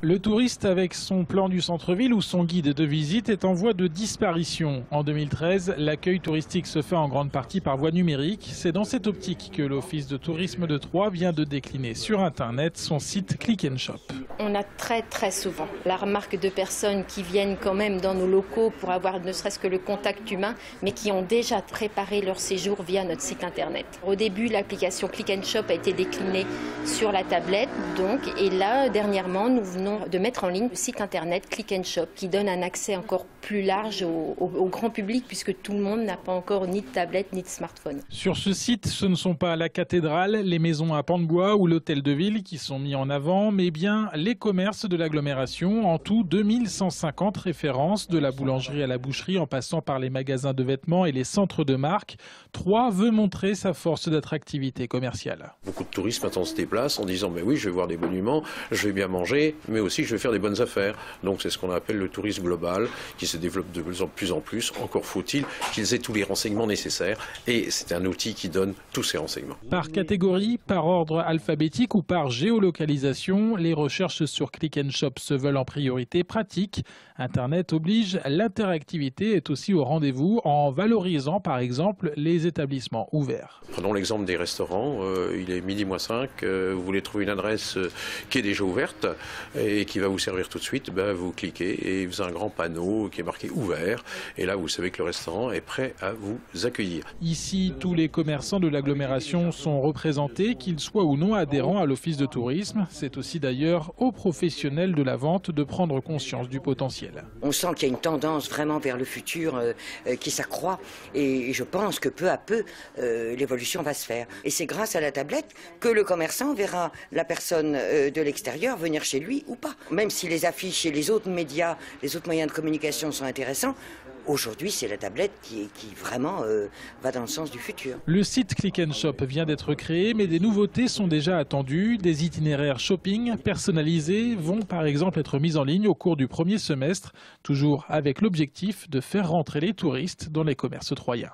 Le touriste avec son plan du centre-ville ou son guide de visite est en voie de disparition. En 2013, l'accueil touristique se fait en grande partie par voie numérique. C'est dans cette optique que l'Office de tourisme de Troyes vient de décliner sur Internet son site Click & Shop. On a très souvent la remarque de personnes qui viennent quand même dans nos locaux pour avoir ne serait-ce que le contact humain, mais qui ont déjà préparé leur séjour via notre site Internet. Au début, l'application Click & Shop a été déclinée sur la tablette, et là, dernièrement, nous venons de mettre en ligne le site internet Click & Shop qui donne un accès encore plus large au grand public puisque tout le monde n'a pas encore ni de tablette ni de smartphone. Sur ce site, ce ne sont pas la cathédrale, les maisons à pans de bois ou l'hôtel de ville qui sont mis en avant, mais bien les commerces de l'agglomération. En tout, 2150 références, de la boulangerie à la boucherie en passant par les magasins de vêtements et les centres de marque. Troyes veut montrer sa force d'attractivité commerciale. Beaucoup de touristes maintenant se déplacent en disant mais oui, je vais voir des monuments, je vais bien manger, mais aussi je vais faire des bonnes affaires. Donc c'est ce qu'on appelle le tourisme global qui se développe de plus en plus. Encore faut-il qu'ils aient tous les renseignements nécessaires et c'est un outil qui donne tous ces renseignements. Par catégorie, par ordre alphabétique ou par géolocalisation, les recherches sur Click & Shop se veulent en priorité pratiques. Internet oblige, l'interactivité est aussi au rendez-vous en valorisant par exemple les établissements ouverts. Prenons l'exemple des restaurants, il est midi moins 5, vous voulez trouver une adresse qui est déjà ouverte et qui va vous servir tout de suite, vous cliquez et vous avez un grand panneau qui est marqué ouvert et là vous savez que le restaurant est prêt à vous accueillir. Ici, tous les commerçants de l'agglomération sont représentés, qu'ils soient ou non adhérents à l'office de tourisme. C'est aussi d'ailleurs aux professionnels de la vente de prendre conscience du potentiel. On sent qu'il y a une tendance vraiment vers le futur qui s'accroît et je pense que peu à peu l'évolution va se faire. Et c'est grâce à la tablette que le commerçant verra la personne de l'extérieur venir chez lui ou pas. Même si les affiches et les autres médias, les autres moyens de communication sont intéressants, aujourd'hui c'est la tablette qui vraiment va dans le sens du futur. Le site Click & Shop vient d'être créé, mais des nouveautés sont déjà attendues. Des itinéraires shopping personnalisés vont par exemple être mis en ligne au cours du premier semestre, toujours avec l'objectif de faire rentrer les touristes dans les commerces troyens.